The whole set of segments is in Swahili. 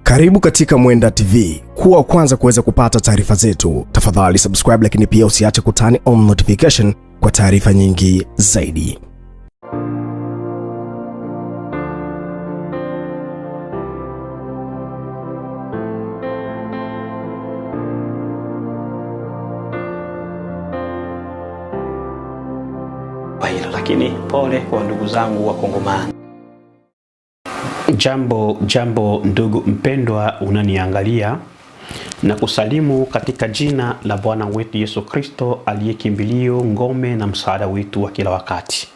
Karibu katika Mwenda TV. Kuwa kwanza kuweza kupata taarifa zetu, tafadhali subscribe, lakini pia usiache kutani on notification kwa taarifa nyingi zaidi. Lakini pole kwa ndugu zangu wa Kongomani. Jambo ndugu mpendwa unaniangalia, na kusalimu katika jina la Bwana wetu Yesu Kristo, aliyekimbilio, ngome na msaada wetu wa kila wakati.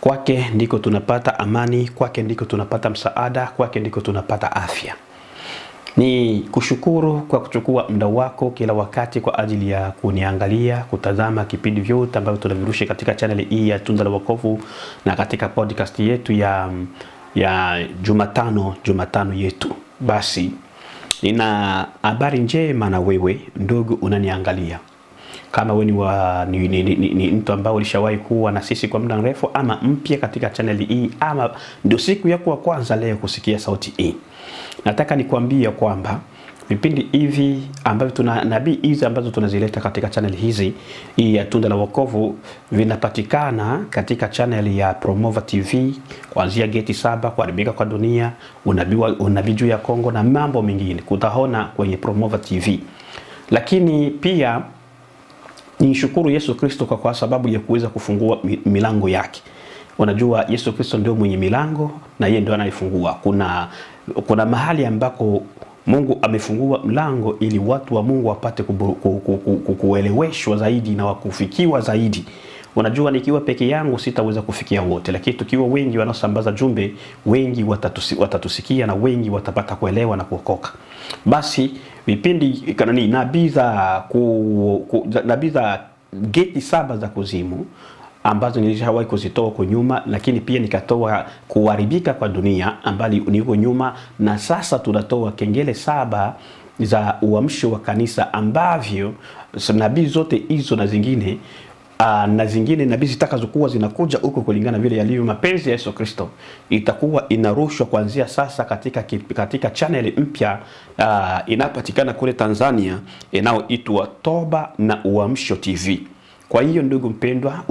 Kwake ndiko tunapata amani, kwake ndiko tunapata msaada, kwake ndiko tunapata afya. Ni kushukuru kwa kuchukua muda wako kila wakati kwa ajili ya kuniangalia, kutazama kipindi vyote ambavyo tunavirusha katika channel hii ya Tunda la Wokovu na katika podcast yetu ya Jumatano yetu. Basi nina habari njema na wewe ndugu unaniangalia. Kama wewe ni mtu ambao ulishawahi kuwa na sisi kwa muda mrefu, ama mpya katika channel hii, ama ndio siku yako ya kwanza leo kusikia sauti hii, nataka nikwambie kwamba vipindi hivi ambavyo nabii hizi ambazo tunazileta katika channel hizi hii ya Tunda la Wokovu vinapatikana katika channel ya Promova TV, kuanzia Geti 7, kuharibika kwa dunia, unabii juu ya Kongo na mambo mengine kutaona kwenye Promova TV. Lakini pia nishukuru Yesu Kristo kwa sababu ya kuweza kufungua milango yake. Unajua Yesu Kristo ndio mwenye milango na yeye ndio anayefungua. Kuna mahali ambako Mungu amefungua mlango ili watu wa Mungu wapate kueleweshwa zaidi na wakufikiwa zaidi. Unajua nikiwa peke yangu sitaweza kufikia wote, lakini tukiwa wengi wanaosambaza jumbe, wengi watatusikia na wengi watapata kuelewa na kuokoka. Basi vipindi kanani nabii za Geti 7 za kuzimu ambazo nilishawahi kuzitoa kwa nyuma, lakini pia nikatoa kuharibika kwa dunia ambali niko nyuma, na sasa tunatoa kengele 7 za uamsho wa kanisa ambavyo nabii zote hizo na zingine nabii zitakazokuwa zinakuja huko kulingana vile yalivyo mapenzi ya Yesu Kristo, itakuwa inarushwa kuanzia sasa katika channel mpya inapatikana kule Tanzania inayoitwa Toba na Uamsho TV. Kwa hiyo ndugu mpendwa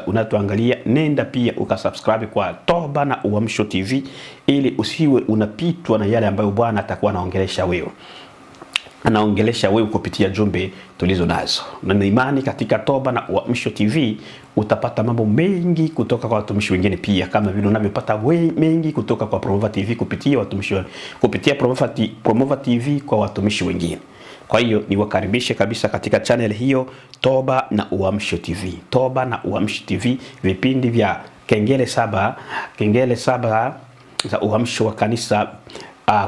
unatuangalia, nenda pia ukasubscribe kwa Toba na Uamsho TV ili usiwe unapitwa na yale ambayo Bwana atakuwa anaongelesha wewe kupitia jumbe tulizo nazo. Na imani katika Toba na Uamsho TV utapata mambo mengi kutoka kwa watumishi wengine pia, kama vile unavyopata mengi kutoka kwa Promova TV kupitia Promova TV kwa watumishi wengine. Kwa hiyo niwakaribishe kabisa katika channel hiyo Toba na Uamsho TV. Toba na Uamsho TV, vipindi vya kengele 7 za uamsho wa kanisa,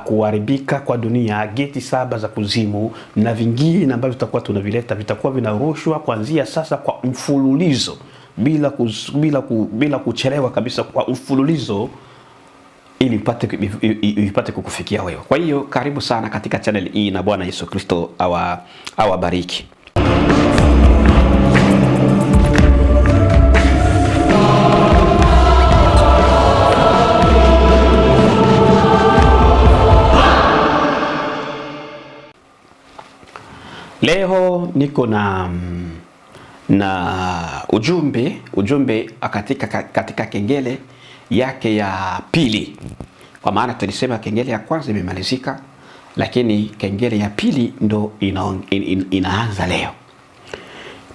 kuharibika kwa dunia, Geti 7 za kuzimu na vingine ambavyo tutakuwa tunavileta, vitakuwa vinarushwa kuanzia sasa kwa mfululizo bila kuchelewa kabisa, kwa mfululizo ili ipate kukufikia wewe. Kwa hiyo karibu sana katika channel hii na Bwana Yesu Kristo awabariki. Leo niko na ujumbe katika kengele yake ya pili, kwa maana tulisema kengele ya kwanza imemalizika, lakini kengele ya pili ndo inaanza leo.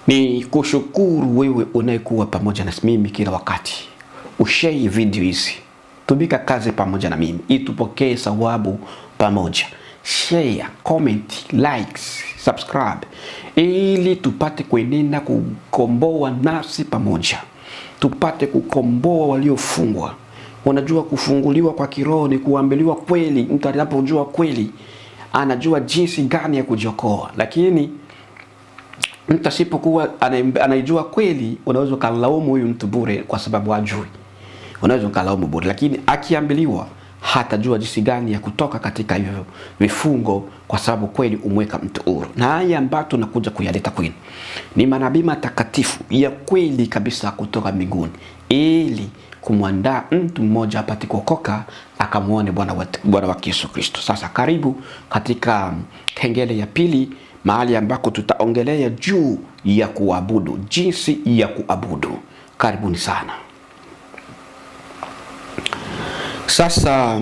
Ni kushukuru wewe unayekuwa pamoja na mimi kila wakati, ushare video hizi, tumika kazi pamoja na mimi ili tupokee thawabu pamoja. Share, comment, likes, subscribe ili tupate kuenenda kukomboa nafsi pamoja, tupate kukomboa waliofungwa. Unajua kufunguliwa kwa kiroho ni kuambiliwa kweli. Mtu anapojua kweli anajua jinsi gani ya kujiokoa, lakini mtu asipokuwa anajua kweli, unaweza kulaumu huyu mtu bure kwa sababu hajui. Unaweza kulaumu bure, lakini akiambiliwa hatajua jinsi gani ya kutoka katika hivyo vifungo, kwa sababu kweli umweka mtu huru. Na haya ambayo tunakuja kuyaleta kwenu ni manabii matakatifu ya kweli kabisa kutoka mbinguni, ili kumwandaa mtu mmoja apate kuokoka akamuone Bwana wa Yesu Kristo. Sasa karibu katika kengele ya pili, mahali ambako tutaongelea juu ya kuabudu, jinsi ya kuabudu. Karibuni sana. Sasa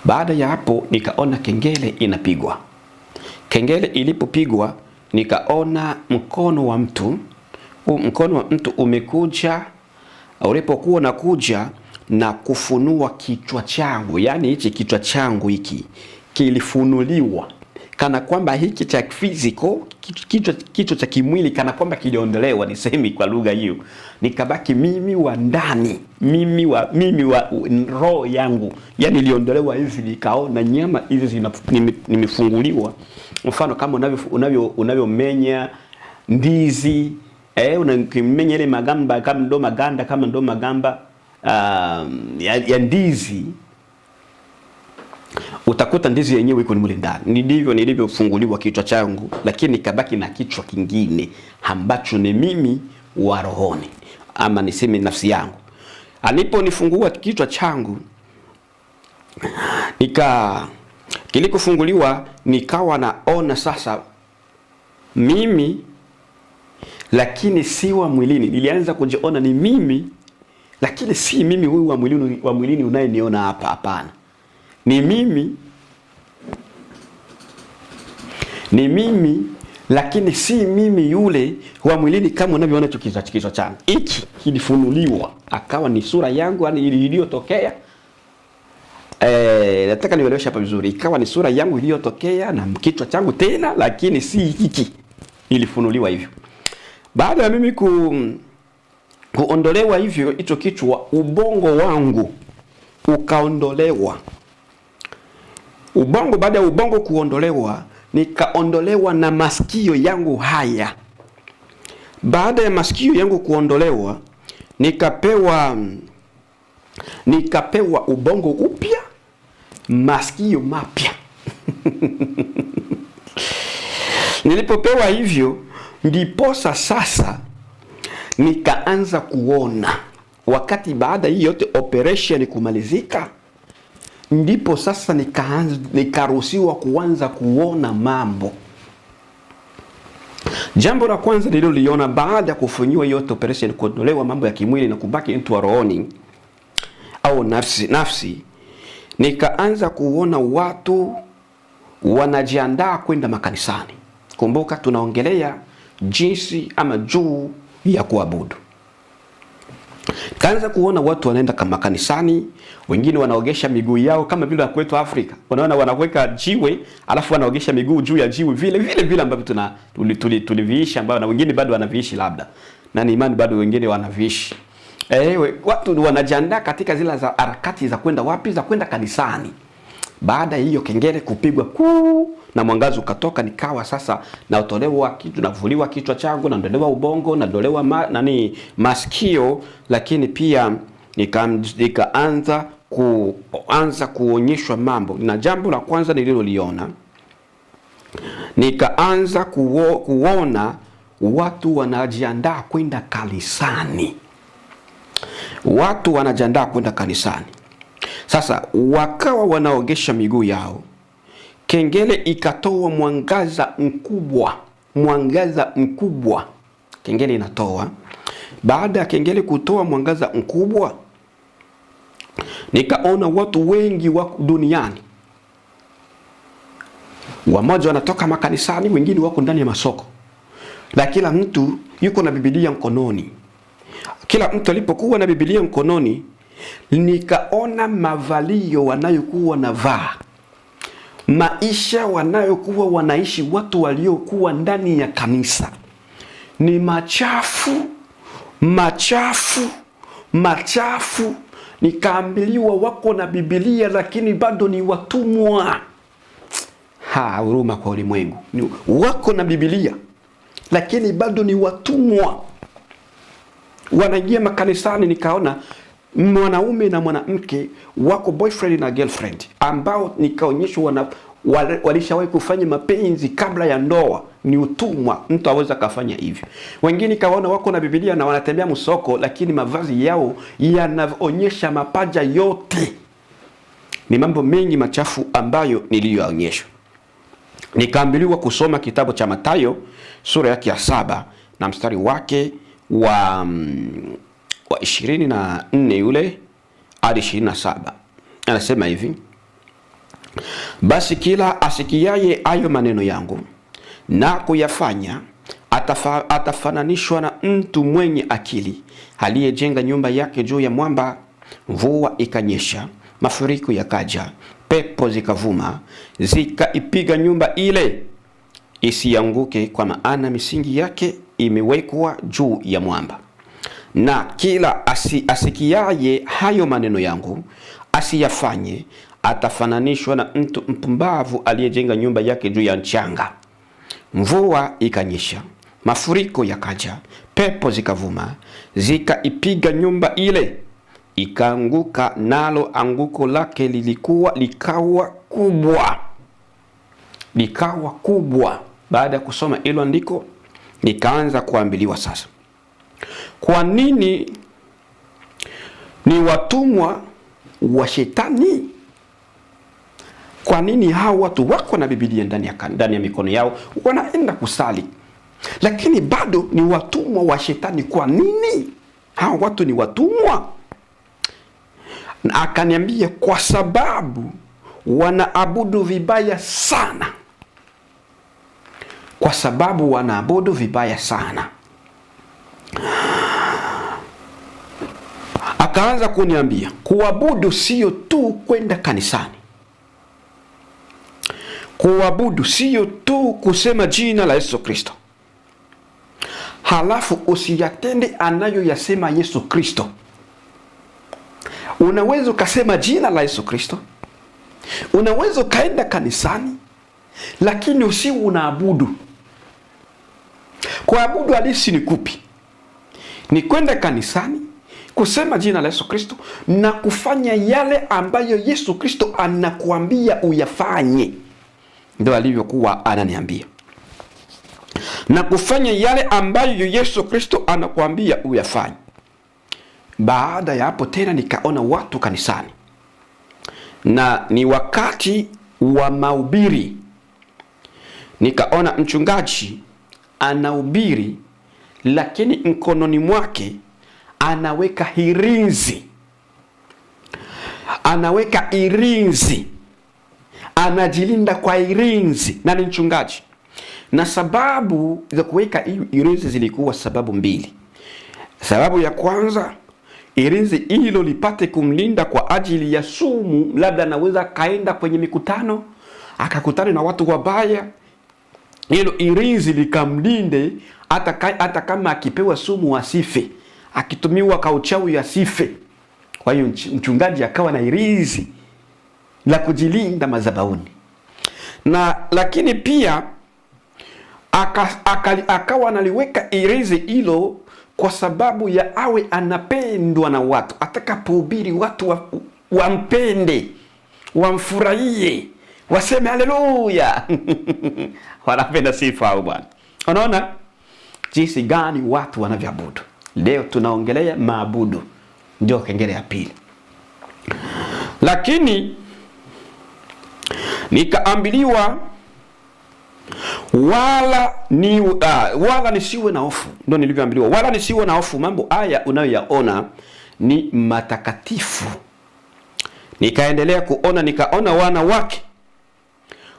baada ya hapo nikaona kengele inapigwa. Kengele ilipopigwa nikaona mkono wa mtu. Mkono wa mtu umekuja, ulipokuwa unakuja na kufunua kichwa changu. Yani hichi kichwa changu hiki kilifunuliwa, kana kwamba hiki cha physical, kichwa cha kimwili kana kwamba kiliondolewa, nisemi kwa lugha hiyo. Nikabaki mimi wa ndani, mimi wa roho yangu, yani iliondolewa hivi. Nikaona nyama hizi nimefunguliwa, mfano kama unavyomenya ndizi, unamenya ile magamba kama ndo maganda, kama ndo magamba ya ndizi, utakuta ndizi yenyewe iko mule ndani. Ndivyo nilivyofunguliwa kichwa changu, lakini nikabaki na kichwa kingine ambacho ni mimi wa rohoni, ama niseme nafsi yangu. Aliponifungua kichwa changu, kilikofunguliwa nikawa naona sasa mimi, lakini si wa mwilini. Nilianza kujiona ni mimi, lakini si mimi huyu wa mwilini unayeniona hapa. Hapana, ni mimi, lakini si mimi yule wa mwilini kama unavyoona kichwa changu. Hiki kilifunuliwa, akawa ni sura yangu iliyotokea. Nataka nieleweshe hapa vizuri. Ikawa ni sura yangu iliyotokea na kichwa changu tena, lakini si hiki. Ilifunuliwa hivyo. Baada ya mimi kuondolewa hivyo hicho kichwa, ubongo wangu ukaondolewa. Baada ya ubongo kuondolewa, nikaondolewa na masikio yangu haya. Baada ya masikio yangu kuondolewa, nikapewa ubongo upya, masikio mapya. Nilipopewa hivyo, ndiposa sasa nikaanza kuona. Wakati baada hii yote operation kumalizika, ndipo sasa nikaruhusiwa kuanza kuona mambo. Jambo la kwanza nililoliona baada ya kufanyiwa yote operation, kuondolewa mambo ya kimwili na kubaki mtu wa rohoni au nafsi, nikaanza kuona watu wanajiandaa kwenda makanisani. Kumbuka tunaongelea jinsi ama juu ya kuabudu. Kaanza kuona watu wanaenda kama kanisani, wengine wanaogesha miguu yao kama vile kwetu Afrika. Wanaona wanaweka jiwe, alafu wanaogesha miguu juu ya jiwe vile ambavyo tuliviishi, ambao na wengine bado wanaviishi labda. Na ni imani bado wengine wanaviishi. Watu wanajiandaa katika zile za harakati za kwenda wapi? Za kwenda kanisani. Baada hiyo kengele kupigwa na mwangazo ukatoka, nikawa sasa naotolewa kitu, navuliwa kichwa changu, naondolewa ubongo, naondolewa masikio, lakini pia nikaanza kuonyeshwa mambo. Na jambo la kwanza nililoliona, nikaanza kuona watu wanajiandaa kwenda kanisani. Watu wanajiandaa kwenda kanisani. Sasa wakawa wanaogesha miguu yao. Kengele ikatoa mwangaza mkubwa. Kengele inatoa. Baada ya kengele kutoa mwangaza mkubwa, nikaona watu wengi wako duniani. Wamoja wanatoka makanisani, wengine wako ndani ya masoko. Na kila mtu yuko na Biblia mkononi. Kila mtu alipokuwa na Biblia mkononi, nikaona mavalio wanayokuwa navaa, maisha wanayokuwa wanaishi watu waliokuwa ndani ya kanisa ni machafu. Nikaambiliwa wako na Biblia lakini bado ni watumwa. Huruma kwa ulimwengu. Wako na Biblia lakini bado ni watumwa. Wanaingia makanisani, nikaona mwanaume na mwanamke wako boyfriend na girlfriend, ambao nikaonyeshwa walishawahi kufanya mapenzi kabla ya ndoa, ni utumwa. Mtu aweza kafanya hivyo. Wengine kaona wako na Biblia na wanatembea msoko, lakini mavazi yao yanaonyesha mapaja yote. Ni mambo mengi machafu ambayo niliyoonyesha. Nikaambiliwa kusoma kitabu cha Mathayo sura yake ya 7 na mstari wake wa 24 yule hadi 27. Anasema hivi: basi kila asikiaye ayo maneno yangu na kuyafanya atafananishwa na mtu mwenye akili aliyejenga nyumba yake juu ya mwamba. Mvua ikanyesha, mafuriko yakaja, pepo zikavuma, zikaipiga nyumba ile, isianguke, kwa maana misingi yake imewekwa juu ya mwamba. Na kila asikiaye hayo maneno yangu asiyafanye atafananishwa na mtu mpumbavu aliyejenga nyumba yake juu ya mchanga. Mvua ikanyesha, mafuriko yakaja, pepo zikavuma, zikaipiga nyumba ile, ikaanguka, nalo anguko lake likawa kubwa. Baada ya kusoma hilo andiko, nikaanza kuambiliwa sasa, kwa nini ni watumwa wa shetani? Kwa nini hao watu wako na Biblia ndani ya mikono yao, wanaenda kusali, lakini bado ni watumwa wa shetani? Kwa nini hao watu ni watumwa? Na akaniambia kwa sababu wanaabudu vibaya sana. Kwa sababu wanaabudu vibaya sana. Akaanza kuniambia kuabudu sio tu kwenda kanisani. Kuabudu sio tu kusema jina la Yesu Kristo, halafu usiyatende anayoyasema Yesu Kristo. Unaweza ukasema jina la Yesu Kristo, unaweza ukaenda kanisani, lakini usiwe unaabudu. Kuabudu halisi ni kupi? Ni kwenda kanisani, kusema jina la Yesu Kristo na kufanya yale ambayo Yesu Kristo anakuambia uyafanye. Ndio alivyokuwa ananiambia. Na kufanya yale ambayo Yesu Kristo anakuambia uyafanye. Baada ya hapo tena nikaona watu kanisani, na ni wakati wa mahubiri. Nikaona mchungaji anahubiri, lakini mkononi mwake anaweka hirinzi. Anajilinda kwa hirinzi, na ni mchungaji. Na sababu za kuweka hirinzi zilikuwa sababu mbili. Sababu ya kwanza, hirinzi hilo lipate kumlinda kwa ajili ya sumu. Labda anaweza kaenda kwenye mikutano akakutana na watu wabaya, hilo hirinzi likamlinde hata kama akipewa sumu asife, akitumiwa kauchawi asife. Kwa hiyo mchungaji akawa na hirinzi la kujilinda madhabahuni. Na lakini pia akawa analiweka hirinzi hilo kwa sababu ya awe anapendwa na watu. Atakapohubiri watu wampende, wamfurahie, waseme haleluya. Wanapenda sifa au Bwana. Unaona jinsi gani watu wanavyoabudu. Leo tunaongelea maabudu, ndio kengele ya pili. Lakini nikaambiliwa wala nisiwe na hofu. Ndio nilivyoambiliwa, wala nisiwe na hofu. Mambo haya unayoyaona ni matakatifu. Nikaendelea kuona, nikaona wanawake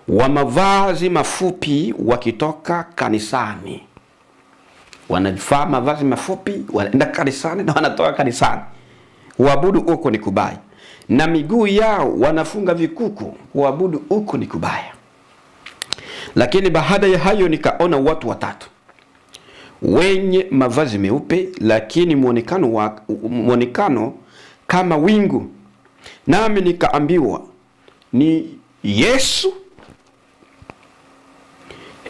wa mavazi mafupi wakitoka kanisani. Wanavaa mavazi mafupi, wanaenda kanisani na wanatoka kanisani. Uabudu huko ni kubaya. Na miguu yao wanafunga vikuku. Uabudu huko ni kubaya. Lakini baada ya hayo nikaona watu watatu wenye mavazi meupe, lakini muonekano kama wingu. Nami nikaambiwa ni Yesu,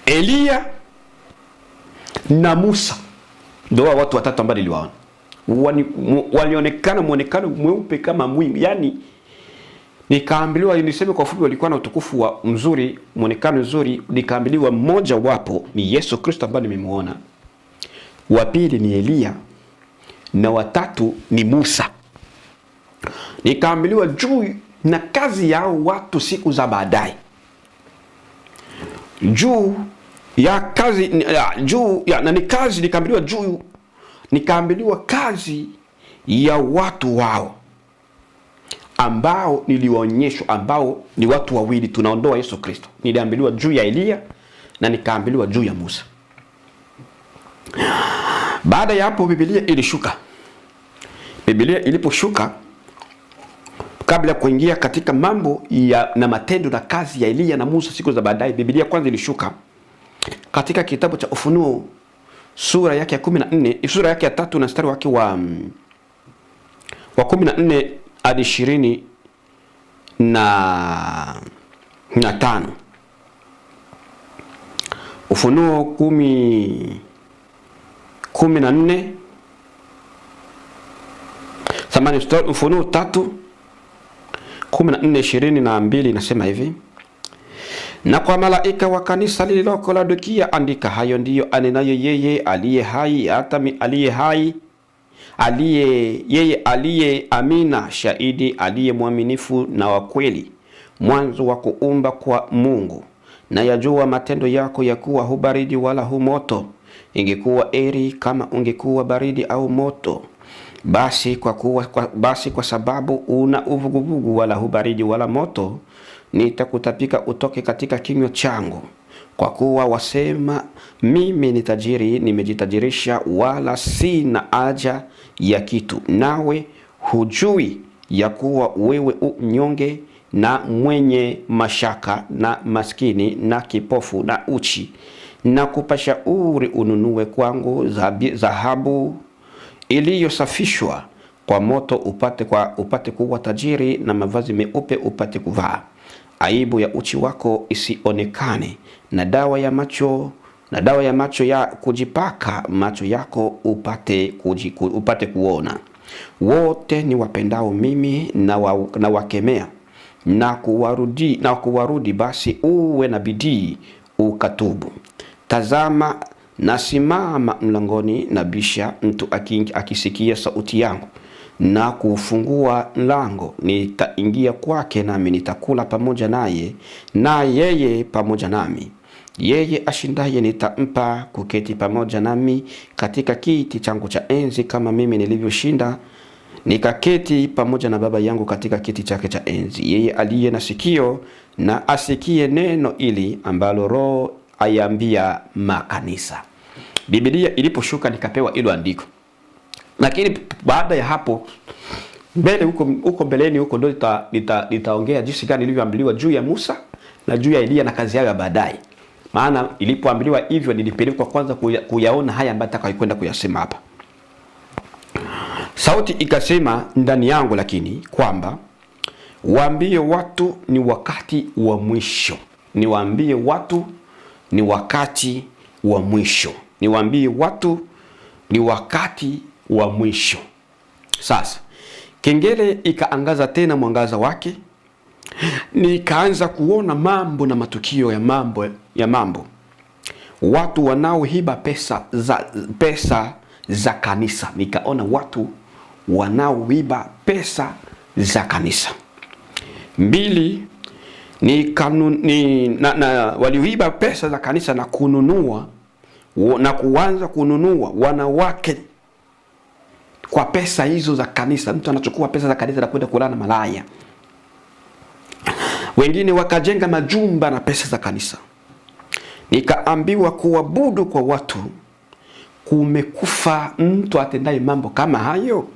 Elia na Musa. Ndio watu watatu ambao niliwaona. Walionekana muonekano mweupe kama mwingu. Yani Nikaambiliwa, niseme kwa fupi, walikuwa na utukufu wa mzuri, muonekano mzuri. Nikaambiliwa mmoja wapo ni Yesu Kristo ambaye nimemuona, wa pili ni Elia, na watatu ni Musa. Nikaambiliwa juu na kazi yao watu siku za baadaye, juu ya kazi na ni kazi. Nikaambiliwa juu, nikaambiliwa kazi ya watu wao ambao nilionyeshwa, ambao ni watu wawili, tunaondoa Yesu Kristo. Niliambiliwa juu ya Elia na nikaambiliwa juu ya Musa. Baada ya hapo Biblia ilishuka. Biblia iliposhuka, kabla ya kuingia katika mambo na matendo na kazi ya Elia na Musa siku za baadaye, Biblia kwanza ilishuka katika kitabu cha Ufunuo sura yake ya 14, sura yake ya 3 na mstari wake wa 14 hadi 25. Ufunuo 14 samani, Ufunuo 3:14-22 inasema hivi: na kwa malaika wa kanisa lililoko Laodikia andika, hayo ndiyo anenayo yeye aliye hai, hata aliye amina, shahidi, aliye mwaminifu na wa kweli, mwanzo wa kuumba kwa Mungu. Na yajua matendo yako ya kuwa hu baridi wala hu moto. Ingekuwa eri kama ungekuwa baridi au moto. Basi kwa sababu una uvuguvugu wala hu baridi wala moto, nitakutapika utoke katika kinywa changu. Kwa kuwa wasema, mimi ni tajiri, nimejitajirisha, wala sina haja ya kitu, nawe hujui ya kuwa wewe mnyonge na mwenye mashaka na maskini na kipofu na uchi. Na kupashauri ununue kwangu dhahabu iliyosafishwa kwa moto, upate kuwa tajiri, na mavazi meupe upate kuvaa, aibu ya uchi wako isionekane, na dawa ya macho ya kujipaka macho yako upate kuona. Wote ni wapendao mimi na wakemea na kuwarudi, basi uwe na bidii ukatubu. Tazama, nasimama mlangoni na bisha, mtu akisikia sauti yangu na kufungua mlango, nitaingia kwake, nami nitakula pamoja naye, na yeye pamoja nami. Yeye ashindaye nitampa kuketi pamoja nami katika kiti changu cha enzi, kama mimi nilivyoshinda nikaketi pamoja na Baba yangu katika kiti chake cha enzi. Yeye aliye na sikio na asikie neno ili ambalo Roho aiambia makanisa. Biblia iliposhuka nikapewa hilo andiko. Lakini baada ya hapo mbele huko mbeleni huko ndio nitaongea jinsi gani nilivyoambiliwa juu ya Musa na juu ya Elia na kazi yao baadaye. Maana ilipoambiliwa hivyo nilipelekwa kwanza kuyaona haya ambayo nataka kuyasema hapa. Sauti ikasema ndani yangu lakini kwamba waambie watu ni wakati wa mwisho. Niwaambie watu ni wakati wa mwisho. Niwaambie watu ni wakati wa mwisho. Sasa kengele ikaangaza tena mwangaza wake, nikaanza kuona mambo na matukio ya mambo. Watu wanaoiba pesa za kanisa. Nikaona watu wanaoiba pesa za kanisa. 2 walioiba pesa za kanisa na kuanza kununua wanawake kwa pesa hizo za kanisa. Mtu anachukua pesa za kanisa na kwenda kulala na malaya. Wengine wakajenga majumba na pesa za kanisa. Nikaambiwa kuabudu kwa watu kumekufa. Mtu atendaye mambo kama hayo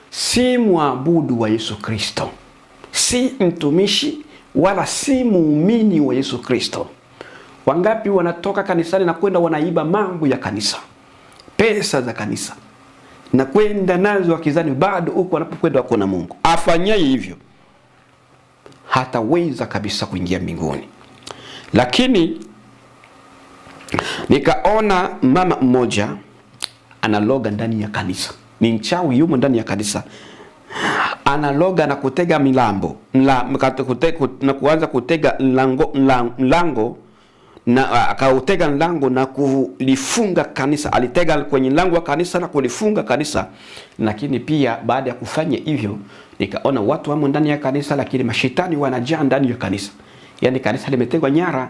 si muabudu wa Yesu Kristo, si mtumishi wala si muumini wa Yesu Kristo. Wangapi wanatoka kanisani na kwenda wanaiba mambo ya kanisa, pesa za kanisa, na kwenda nazo wakizani bado huko wanapokwenda wako na Mungu. Afanyaye hivyo hataweza kabisa kuingia mbinguni. Lakini nikaona mama mmoja analoga ndani ya kanisa. Ni mchawi yumo ndani ya kanisa. analoga na kutega milambo na kuanza kutega mlango na akautega mlango na kulifunga kanisa. Alitega kwenye mlango wa kanisa na kulifunga kanisa. Lakini pia baada ya kufanya hivyo, nikaona watu wamo ndani ya kanisa, lakini mashetani wanajaa ndani ya kanisa. Yani kanisa limetegwa nyara,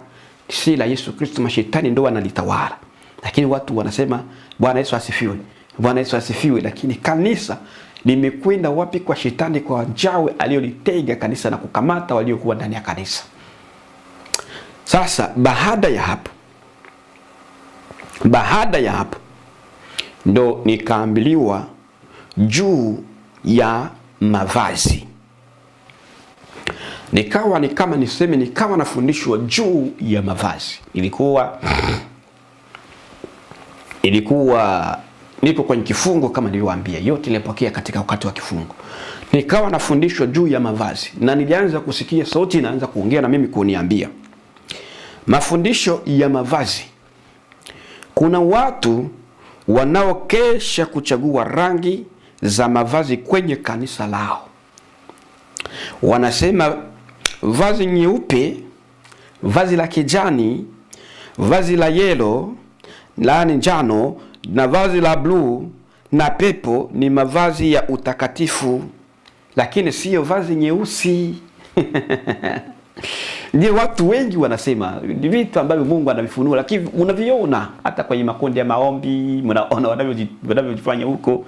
si la Yesu Kristo, mashetani ndio wanalitawala. Lakini watu wanasema Bwana Yesu asifiwe, Bwana Yesu asifiwe, lakini kanisa limekwenda wapi? Kwa shetani, kwa jawe aliyolitega kanisa na kukamata waliokuwa ndani ya kanisa. Sasa baada ya hapo ndo nikaambiliwa juu ya mavazi. Nikawa nafundishwa juu ya mavazi. Ilikuwa nipo kwenye kifungo kama nilivyowaambia, yote nilipokea katika wakati wa kifungo. Nikawa nafundishwa juu ya mavazi na nilianza kusikia sauti inaanza kuongea na mimi kuniambia mafundisho ya mavazi. Kuna watu wanaokesha kuchagua rangi za mavazi kwenye kanisa lao. Wanasema vazi nyeupe, vazi la kijani, vazi la yellow, la njano na vazi la blue na pepo ni mavazi ya utakatifu, lakini sio vazi nyeusi. Ndio watu wengi wanasema ni vitu ambavyo Mungu anavifunua, lakini unaviona hata kwenye makundi ya maombi, mnaona wanavyofanya huko.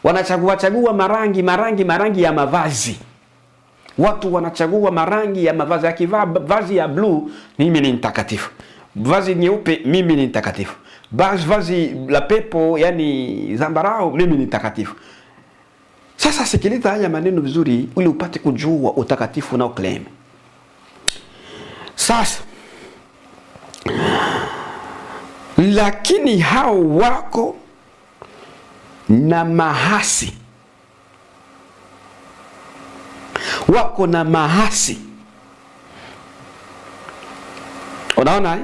Wanachagua marangi ya mavazi. Watu wanachagua marangi ya mavazi. Akivaa vazi ya blue, mimi ni mtakatifu. Vazi nyeupe, mimi ni mtakatifu. Vazi la pepo, yani zambarau, mimi ni mtakatifu. Sasa sikiliza haya maneno vizuri ili upate kujua utakatifu na claim. Sasa lakini hao wako na mahasi. Unaona?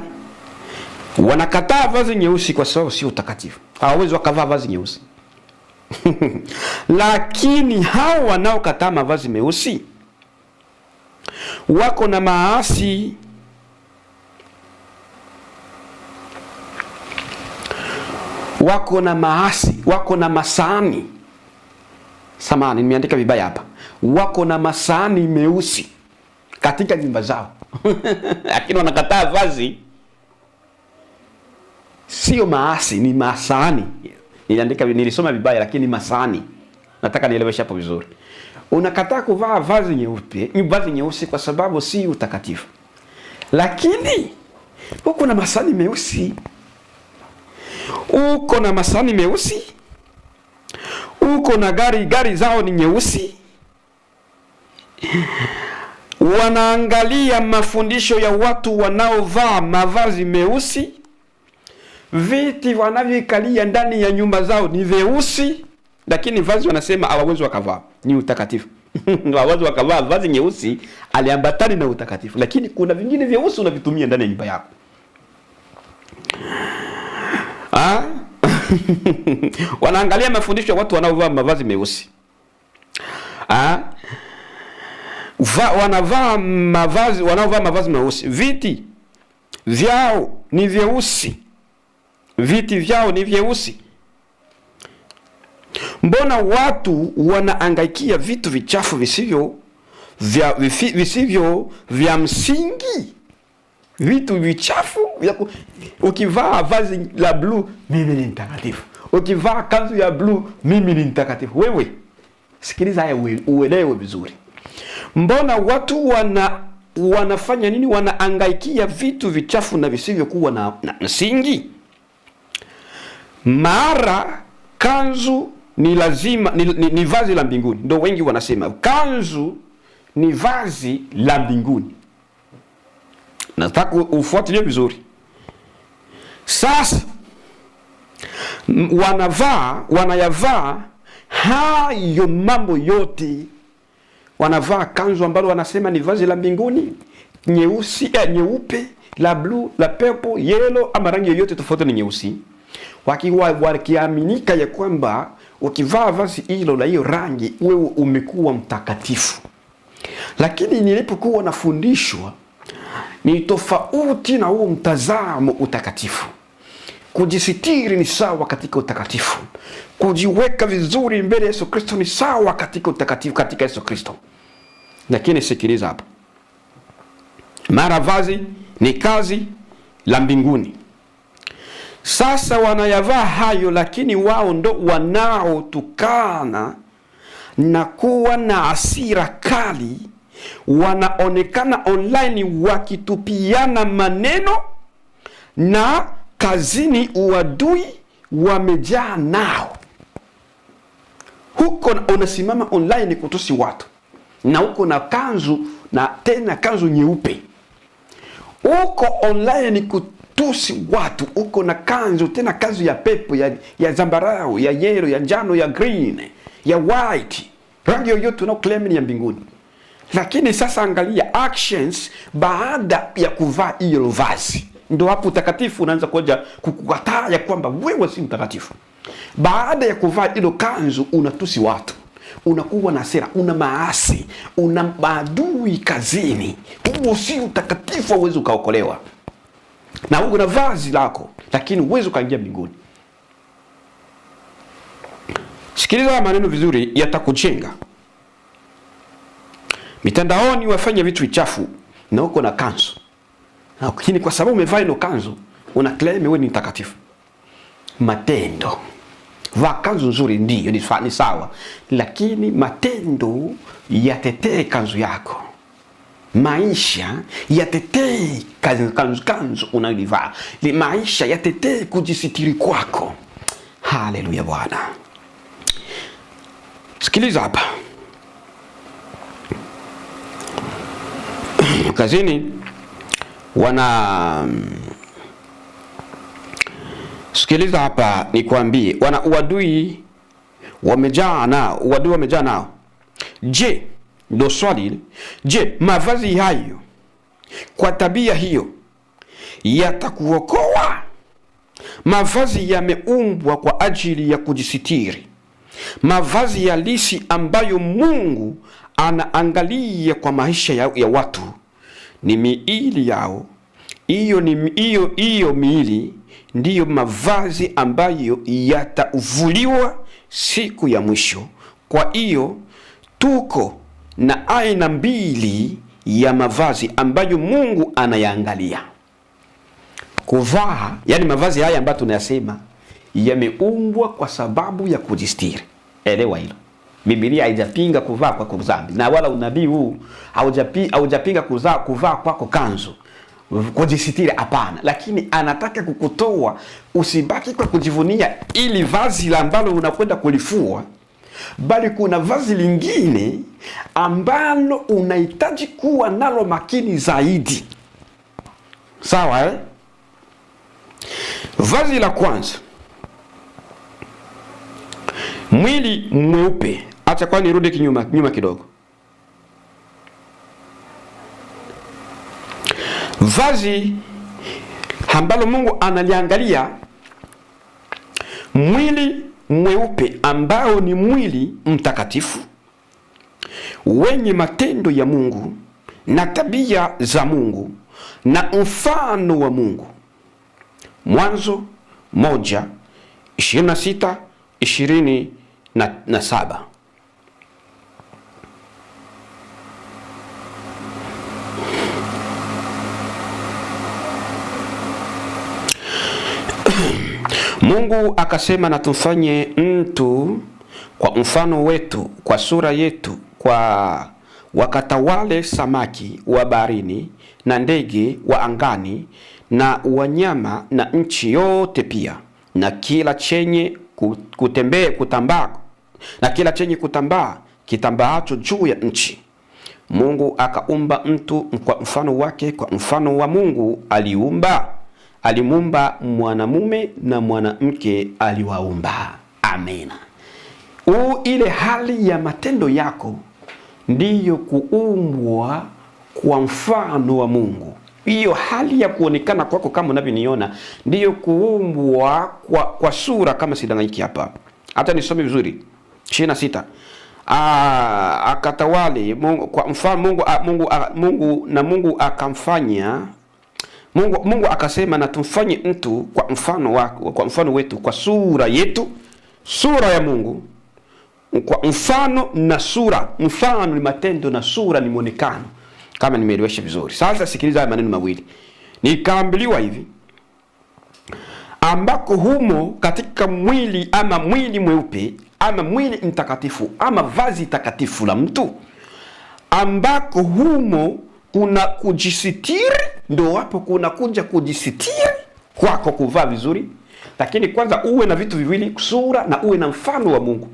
Wanakataa vazi nyeusi kwa sababu sio utakatifu. Hawawezi wakavaa vazi nyeusi. Lakini hao wanaokataa mavazi meusi wako na maasi. Wako na masani. Samahani, nimeandika vibaya hapa. Wako na masani meusi katika nyumba zao. Lakini wanakataa vazi. Sio maasi, ni masani. Nilisoma vibaya, lakini masani. Nataka nieleweshe hapo vizuri. Unakataa kuvaa vazi nyeupe, vazi nyeusi kwa sababu si utakatifu. Lakini uko na masani meusi. Uko na gari zao ni nyeusi. Wanaangalia mafundisho ya watu wanaovaa mavazi meusi. Viti wanavyokalia ndani ya nyumba zao ni vyeusi, lakini vazi wanasema hawawezi wakavaa, ni utakatifu. Hawawezi wakavaa vazi nyeusi aliambatani na utakatifu, lakini kuna vingine vyeusi unavitumia ndani ya nyumba yako. Wanaangalia mafundisho ya watu wanaovaa mavazi meusi. Wanaovaa mavazi meusi. Viti vyao ni vyeusi. Mbona watu wanaangaikia vitu vichafu visivyo vya msingi? Vitu vichafu. Ukivaa vazi la blue, mimi ni mtakatifu. Ukivaa kanzu ya blue, mimi ni mtakatifu. Wewe sikiliza haya uelewe vizuri. Mbona watu wanafanya nini? Wanaangaikia vitu vichafu na visivyokuwa na msingi. Mara kanzu ni lazima ni vazi la mbinguni. Ndio wengi wanasema kanzu ni vazi la mbinguni. Nataka ufuatilie vizuri. Sasa wanayavaa hayo mambo yote. Wanavaa kanzu ambalo wanasema ni vazi la mbinguni, nyeusi, nyeupe, la blue, la purple, yellow ama rangi yoyote tofauti na nyeusi. Wakiaminika ya kwamba ukivaa vazi hilo la hiyo rangi, wewe umekuwa mtakatifu. Lakini nilipokuwa nafundishwa, ni tofauti na huo mtazamo utakatifu. Kujisitiri ni sawa katika utakatifu. Kujiweka vizuri mbele ya Yesu Kristo ni sawa katika utakatifu, katika Yesu Kristo. Lakini sikiliza hapa. Mara vazi ni kazi la mbinguni. Sasa wanayavaa hayo, lakini wao ndo wanaotukana na kuwa na hasira kali, wanaonekana online wakitupiana maneno, na kazini uadui wamejaa nao. Huko unasimama online kutusi watu, na huko na kanzu, na tena kanzu nyeupe. Huko online kutusi watu, huko na kanzu, tena kanzu ya pepo, ya zambarau, ya yellow, ya njano, ya green, ya white, rangi yoyote na claim ni ya mbinguni. Lakini sasa angalia actions baada ya kuvaa hiyo vazi. Ndio hapo utakatifu unaanza kuja kukukataa ya kwamba wewe si mtakatifu. Baada ya kuvaa hilo kanzu, unatusi watu, unakuwa na hasira, una maasi, una maadui kazini. Huo si utakatifu, huwezi ukaokolewa. Na uko na vazi lako, lakini huwezi ukaingia mbinguni. Sikiliza maneno vizuri, yatakujenga. Mitandaoni wafanya vitu vichafu na uko na kanzu. Lakini kwa sababu umevaa ile kanzu, una claim wewe ni mtakatifu. Matendo. Vaa kanzu nzuri ndio ni sawa, lakini matendo yatetee kanzu yako. Maisha yatetee kanzu unayovaa. Maisha yatetee kujisitiri kwako. Haleluya Bwana. Sikiliza hapa. Kazini sikiliza hapa nikwambie, wana uadui wamejaa nao. Je, ndo swali, je, mavazi hayo kwa tabia hiyo yatakuokoa? Mavazi yameumbwa kwa ajili ya kujisitiri. Mavazi halisi ambayo Mungu anaangalia kwa maisha ya watu ni miili yao. Hiyo miili ndiyo mavazi ambayo yatavuliwa siku ya mwisho. Kwa hiyo tuko na aina mbili ya mavazi ambayo Mungu anayaangalia. Kuvaa, yani mavazi haya ambayo tunayasema yameumbwa kwa sababu ya kujistiri. Elewa hilo. Biblia haijapinga kuvaa kwa dhambi, na wala unabii huu haujapinga kuvaa kwako kanzu kujisitiri, hapana. Lakini anataka kukutoa usibaki kwa kujivunia ili vazi la ambalo unakwenda kulifua, bali kuna vazi lingine ambalo unahitaji kuwa nalo makini zaidi. Sawa eh? Vazi la kwanza, mwili mweupe. Acha kwa nirudi nyuma kidogo. Vazi ambalo Mungu analiangalia, mwili mweupe ambao ni mwili mtakatifu wenye matendo ya Mungu na tabia za Mungu na mfano wa Mungu. Mwanzo 1:26-27. Mungu akasema, na tumfanye mtu kwa mfano wetu, kwa sura yetu, kwa wakatawale samaki wa baharini na ndege wa angani na wanyama na nchi yote pia, na kila chenye kutambaa kitambaacho juu ya nchi. Mungu akaumba mtu kwa mfano wake, kwa mfano wa Mungu alimuumba mwanamume na mwanamke aliwaumba. Amina. Ile hali ya matendo yako ndiyo kuumbwa kwa mfano wa Mungu. Hiyo hali ya kuonekana kwako kama unavyoniona ndiyo kuumbwa kwa sura, kama sidangaiki hapa. Hata nisome vizuri 26. Akatawale Mungu kwa mfano Mungu akamfanya Mungu akasema, na tumfanye mtu kwa mfano wako, kwa mfano wetu, kwa sura yetu, sura ya Mungu, kwa mfano na sura. Mfano ni matendo na sura ni muonekano, kama nimeelewesha vizuri. Sasa sikiliza haya maneno mawili. Nikaambiliwa hivi, ambako humo katika mwili, ama mwili mweupe, ama mwili mtakatifu, ama vazi takatifu la mtu, ambako humo kuna kujisitiri. Ndio wapo kuna kuja kujisitiri kwako kuvaa vizuri. Lakini kwanza uwe na vitu viwili, sura na uwe na mfano wa Mungu.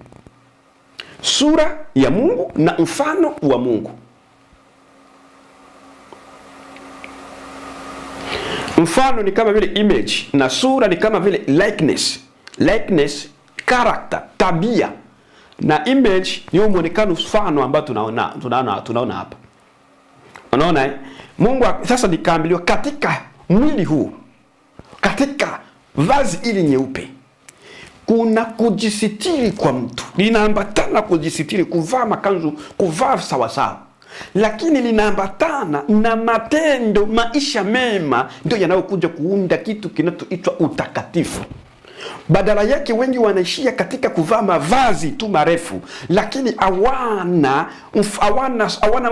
Sura ya Mungu na mfano wa Mungu. Mfano ni kama vile image, na sura ni kama vile likeness, character, tabia. Na image ni muonekano, mfano ambao tunaona hapa. Unaona Mungu sasa nikaambiliwa katika mwili huu, katika vazi ili nyeupe, kuna kujisitiri kwa mtu. Linaambatana kujisitiri, kuvaa makanzu, kuvaa sawa sawa. Lakini linaambatana na matendo, maisha mema, ndio yanayokuja kuunda kitu kinachoitwa utakatifu. Badala yake wengi wanaishia katika kuvaa mavazi tu marefu, lakini hawana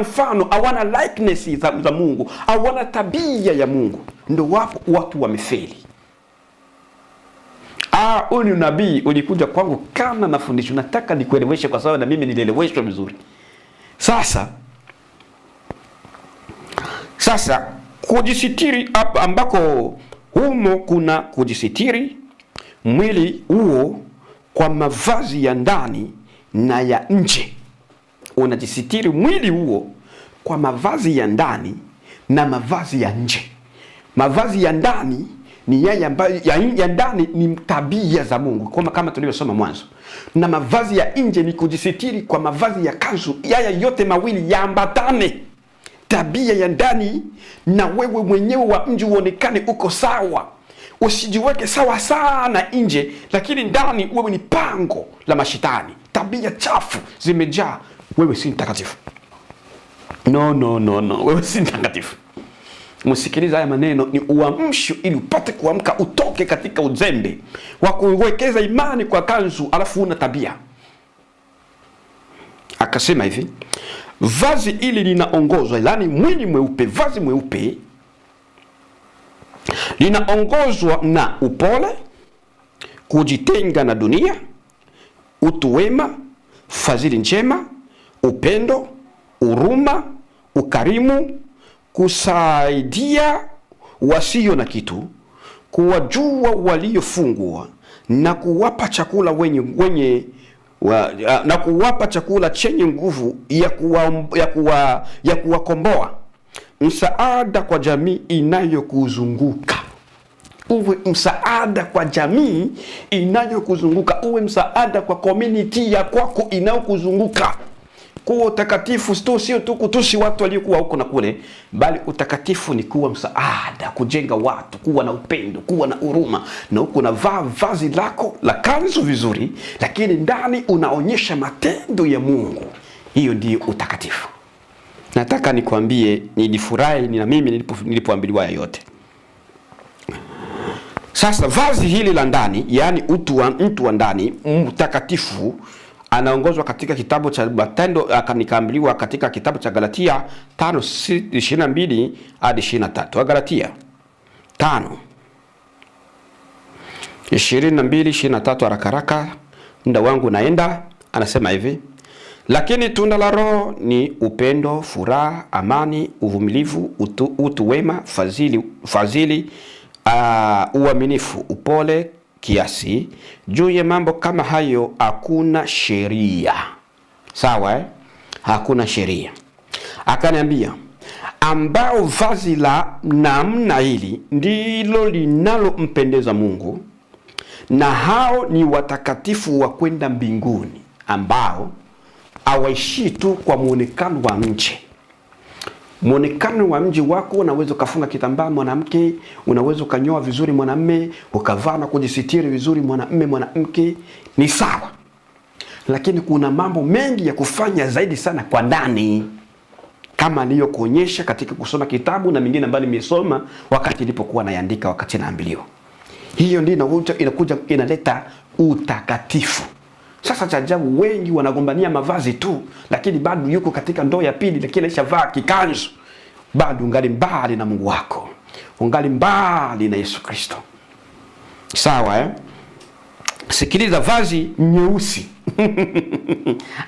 mfano, hawana likeness za Mungu, hawana tabia ya Mungu. Ndio wapo watu wamefeli. Huyu nabii ulikuja kwangu kama mafundisho, nataka nikueleweshe kwa sababu na mimi nilieleweshwa vizuri. Sasa kujisitiri, ambako humo kuna kujisitiri mwili huo kwa mavazi ya ndani na ya nje. Unajisitiri mwili huo kwa mavazi ya ndani na mavazi ya nje. Mavazi ya ndani ni yale ambayo ya ndani ni tabia za Mungu, kama tulivyosoma mwanzo. Na mavazi ya nje ni kujisitiri kwa mavazi ya kanzu. Yaya yote mawili yaambatane. Tabia ya ndani na wewe mwenyewe wa nje uonekane uko sawa. Usijiweke sawa sana nje, lakini ndani wewe ni pango la mashetani. Tabia chafu zimejaa. Wewe si mtakatifu. No. Wewe si mtakatifu. Msikiliza haya maneno, ni uamsho ili upate kuamka, utoke katika uzembe wa kuwekeza imani kwa kanzu alafu una tabia. Akasema hivi, vazi ili linaongozwa, yani mwili mweupe, vazi mweupe linaongozwa na upole, kujitenga na dunia, utu wema, fadhili njema, upendo, huruma, ukarimu, kusaidia wasio na kitu, kuwajua waliofungwa, na kuwapa chakula na kuwapa chakula chenye nguvu ya kuwakomboa. Msaada kwa jamii inayokuzunguka. Uwe msaada kwa jamii inayokuzunguka. Uwe msaada kwa community ya kwako inayokuzunguka. Kuwa utakatifu sio tu kutusi watu waliokuwa huko na kule, bali utakatifu ni kuwa msaada, kujenga watu, kuwa na upendo, kuwa na huruma. Na huko unavaa vazi lako la kanzu vizuri, lakini ndani unaonyesha matendo ya Mungu. Hiyo ndio utakatifu. Nataka nikwambie, nilifurahi na mimi nilipoambiliwa yote. Sasa vazi hili la ndani, yani mtu wa ndani mtakatifu, anaongozwa katika kitabu cha Matendo, nikaambiliwa katika kitabu cha Galatia 5:22 hadi 23. Galatia 5:22-23, haraka muda wangu naenda. Anasema hivi, lakini tunda la Roho ni upendo, furaha, amani, uvumilivu, utu wema, fadhili, uaminifu, upole, kiasi. Juu ya mambo kama hayo hakuna sheria. Sawa Hakuna sheria. Akaniambia, ambao vazi la namna hili ndilo linalompendeza Mungu, na hao ni watakatifu wa kwenda mbinguni, ambao hawaishi tu kwa muonekano wa nje. Muonekano wa mji wako, unaweza kufunga kitambaa mwanamke, unaweza kunyoa vizuri mwanamume, ukavaa na kujisitiri vizuri mwanamume, mwanamke, ni sawa. lakini kuna mambo mengi ya kufanya zaidi sana kwa ndani, kama niliyokuonyesha katika kusoma kitabu na mingine ambayo nimesoma wakati nilipokuwa naandika, wakati naambiliwa. Hiyo ndio inakuja inaleta utakatifu. Sasa cha ajabu, wengi wanagombania mavazi tu, lakini bado yuko katika ndoa ya pili, lakini alishavaa kikanzu, bado ungali mbali na Mungu wako, ungali mbali na Yesu Kristo. Sawa Sikiliza, vazi nyeusi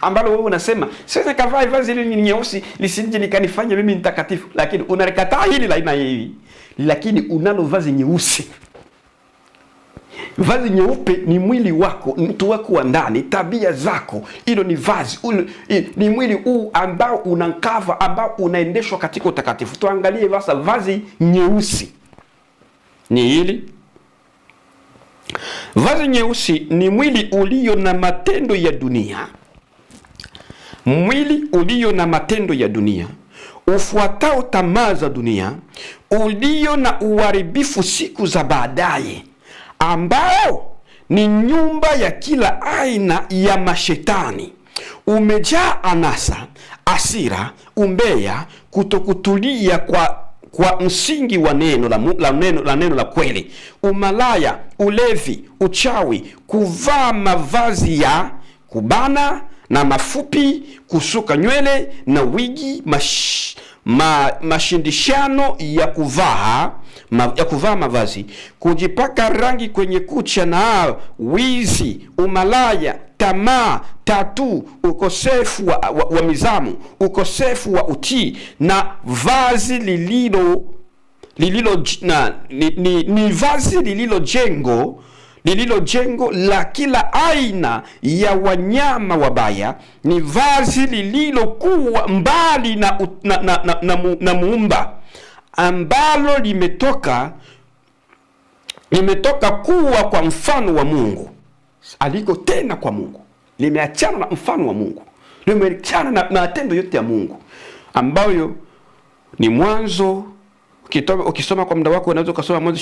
ambalo wewe unasema sasa kavaa vazi hili nyeusi lisije likanifanya mimi mtakatifu, lakini unalikataa hili la aina hii, lakini unalo vazi nyeusi. Vazi nyeupe ni mwili wako, mtu wako wa ndani, tabia zako. Hilo ni vazi, ni mwili huu ambao unankava, ambao unaendeshwa katika utakatifu. Tuangalie basa vazi nyeusi ni hili. Vazi nyeusi ni mwili ulio na matendo ya dunia. Mwili ulio na matendo ya dunia, ufuatao tamaa za dunia, ulio na uharibifu siku za baadaye, ambao ni nyumba ya kila aina ya mashetani, umejaa anasa, asira, umbea, kutokutulia kwa msingi wa neno la kweli, umalaya, ulevi, uchawi, kuvaa mavazi ya kubana na mafupi, kusuka nywele na wigi, mashindishano ya kuvaa mavazi, kujipaka rangi kwenye kucha, na wizi, umalaya, tamaa, tatu, ukosefu wa mizamu, ukosefu wa utii, na vazi ni vazi lililo jengo la kila aina ya wanyama wabaya, ni vazi lililokuwa mbali na Muumba, ambalo limetoka kuwa kwa mfano wa Mungu, aliko tena kwa Mungu, limeachana na mfano wa Mungu, limeachana na matendo yote ya Mungu, ambayo ni Mwanzo. Ukisoma kwa muda wako unaweza kusoma Mwanzo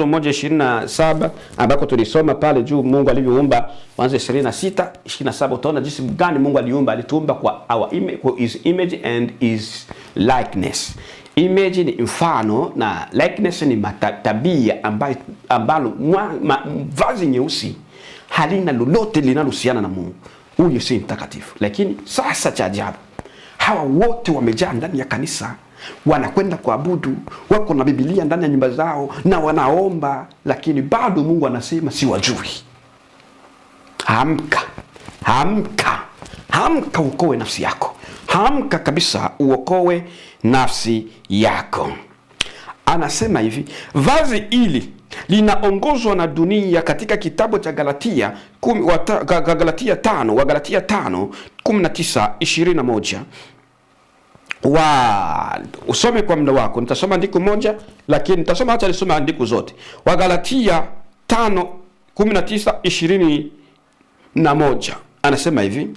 1:27 ambako tulisoma pale juu Mungu alivyoumba. Mwanzo 26:27 utaona jinsi gani Mungu aliumba. Alituumba kwa his image and his likeness. Image ni mfano na likeness ni tabia, ambalo vazi nyeusi halina lolote linalohusiana na Mungu. Huyo si mtakatifu. Lakini sasa cha ajabu, hawa wote wamejaa ndani ya kanisa, wanakwenda kuabudu, wako na Biblia ndani ya nyumba zao na wanaomba, lakini bado Mungu anasema siwajui. Amka uokoe nafsi yako. Amka kabisa uokoe nafsi yako. Anasema hivi, vazi hili linaongozwa na dunia katika kitabu cha Galatia 5:19-21. Usome kwa muda wako. Nitasoma andiko moja, lakini nitasoma hata nisome andiko zote. Galatia 5:19-21 anasema hivi,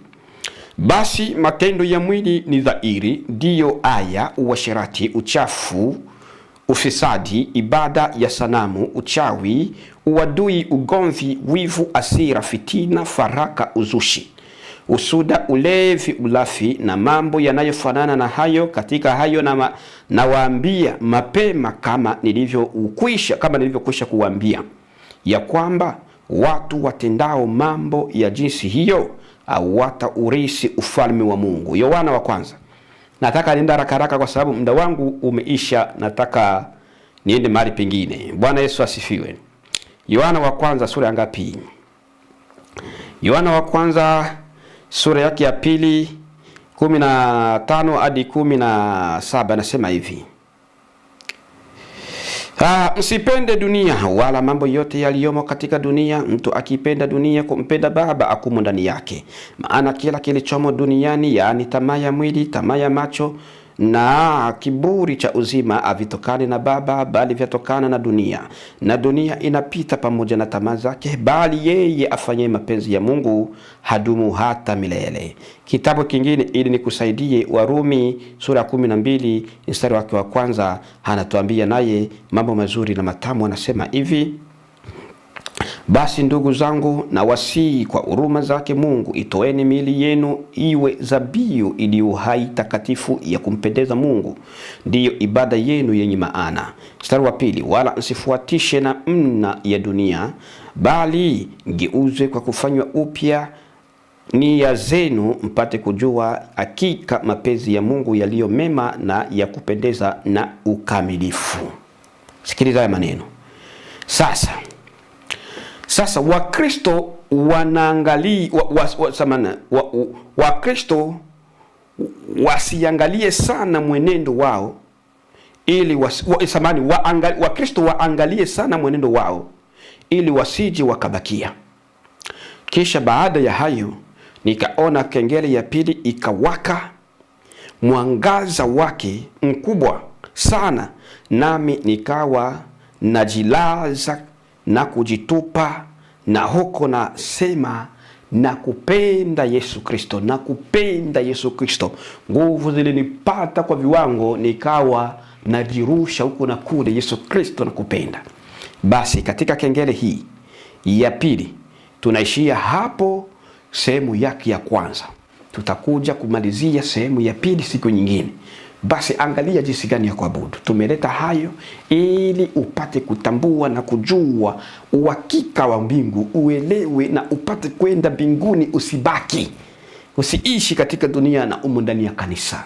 basi matendo ya mwili ni dhahiri, ndiyo aya: uasherati, uchafu, ufisadi, ibada ya sanamu, uchawi, uadui, ugomvi, wivu, hasira, fitina, faraka, uzushi, usuda, ulevi, ulafi na mambo yanayofanana na hayo. Katika hayo nawaambia mapema, kama nilivyokwisha kuwaambia, ya kwamba watu watendao mambo ya jinsi hiyo hawataurithi ufalme wa Mungu. Yohana wa kwanza. Nataka nienda haraka kwa sababu muda wangu umeisha, nataka niende mahali pengine. Bwana Yesu asifiwe. Yohana wa kwanza sura ya ngapi? Yohana wa kwanza sura yake ya pili 15 hadi 17 anasema hivi, msipende dunia wala mambo yote yaliyomo katika dunia. Mtu akipenda dunia, kumpenda Baba akumo ndani yake. Maana kila kilichomo duniani, yaani tamaa ya mwili, tamaa ya macho na kiburi cha uzima, havitokani na Baba, bali vyatokana na dunia. Na dunia inapita pamoja na tamaa zake, bali yeye afanye mapenzi ya Mungu hadumu hata milele. Kitabu kingine ili nikusaidie, Warumi sura 12 mstari wake wa kwanza, anatuambia naye mambo mazuri na matamu. Anasema hivi, Basi ndugu zangu, na wasii kwa huruma zake Mungu, itoeni miili yenu iwe dhabihu iliyo hai, takatifu, ya kumpendeza Mungu, ndiyo ibada yenu yenye maana. Mstari wa 2, wala msifuatishe namna ya dunia, bali geuzwe kwa kufanywa upya nia zenu, mpate kujua hakika mapenzi ya Mungu yaliyo mema na ya kupendeza na ukamilifu. Sikiliza haya maneno. Sasa Wakristo wanaangalia Wakristo wasiangalie sana mwenendo wao, ili Wakristo waangalie sana mwenendo wao ili wasije wakabakia. Kisha baada ya hayo nikaona kengele ya pili ikawaka, mwangaza wake mkubwa sana, nami nikawa najilaza na kujitupa, na huko na sema, nakupenda Yesu Kristo, nakupenda Yesu Kristo. Nguvu zilinipata kwa viwango, nikawa najirusha huko na kule, Yesu Kristo nakupenda. Basi katika kengele hii ya pili tunaishia hapo sehemu yake ya kwanza. Tutakuja kumalizia sehemu ya pili siku nyingine. Basi angalia jinsi gani ya kuabudu. Tumeleta hayo ili upate kutambua na kujua uhakika wa mbingu, uelewe na upate kwenda mbinguni. Usibaki, usiishi katika dunia na umu ndani ya kanisa.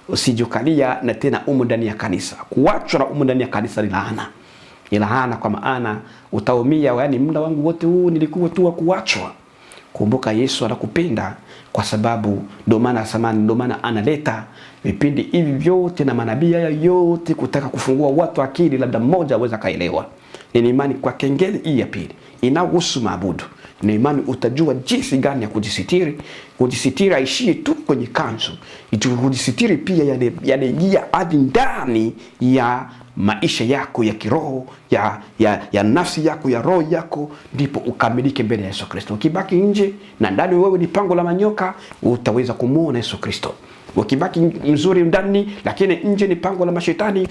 Usijokalia na tena umu ndani ya kanisa. Kuachwa na umu ndani ya kanisa ni laana. Ni laana, kwa maana utaumia, yaani muda wangu wote huu nilikuwa tu wa kuachwa. Kumbuka Yesu anakupenda, kwa sababu ndio maana analeta vipindi hivi vyote na manabii yote kutaka kufungua watu akili, labda mmoja aweza kaelewa. Ni imani kwa kengele hii ya pili inahusu maabudu. Ni imani utajua jinsi gani ya kujisitiri. Kujisitiri haishii tu kwenye kanzu. Kujisitiri pia yanaingia hadi ndani ya maisha yako ya kiroho, ya nafsi yako, ya roho yako, ndipo ukamilike mbele ya Yesu Kristo. Ukibaki nje na ndani wewe ni pango la manyoka, utaweza kumuona Yesu Kristo. Ukibaki mzuri ndani lakini nje ni pango la mashetani,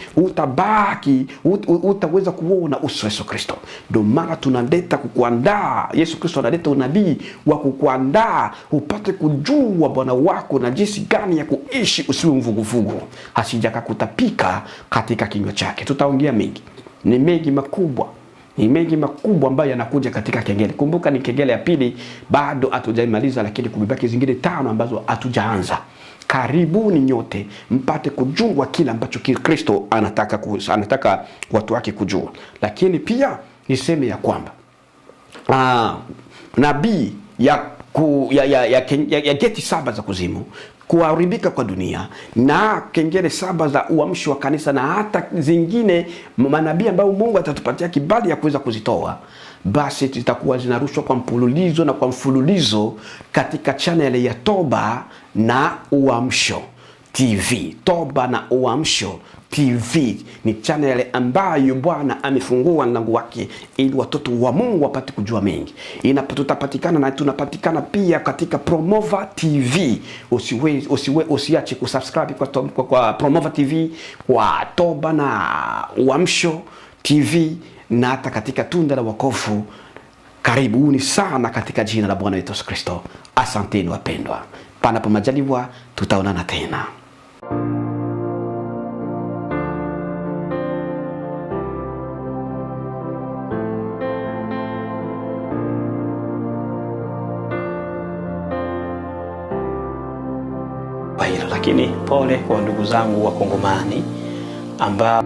utaweza kuona uso wa Yesu Kristo. Ndio maana tunaleta kukuandaa. Yesu Kristo analeta unabii wa kukuandaa upate kujua Bwana wako na jinsi gani ya kuishi, usiwe mvuguvugu, hasijaka kutapika katika kinywa chake. Tutaongea mengi, ni mengi makubwa, ni mengi makubwa ambayo yanakuja katika kengele. Kumbuka ni kengele ya pili, bado hatujaimaliza, lakini kumebaki zingine 5 ambazo hatujaanza. Karibuni nyote mpate kujua kila ambacho Kristo anataka watu wake kujua. Lakini pia niseme ya kwamba nabii ya geti 7 za kuzimu, kuharibika kwa dunia, na kengele 7 za uamsho wa kanisa, na hata zingine manabii ambao Mungu atatupatia kibali ya kuweza kuzitoa, basi zitakuwa zinarushwa kwa mfululizo katika channel ya Toba na Uamsho TV. Toba na Uamsho TV ni channel ambayo Bwana amefungua mlango wake ili watoto wa Mungu wapate kujua mengi. Tutapatikana na tunapatikana pia katika Promova TV. Usiache kusubscribe kwa Promova TV, kwa Toba na Uamsho TV, na hata katika Tunda la Wokovu. Karibuni sana katika jina la Bwana wetu Yesu Kristo. Asanteni wapendwa. Panapo majaliwa tutaonana tena. Lakini pole kwa ndugu zangu wa Kongomani ambao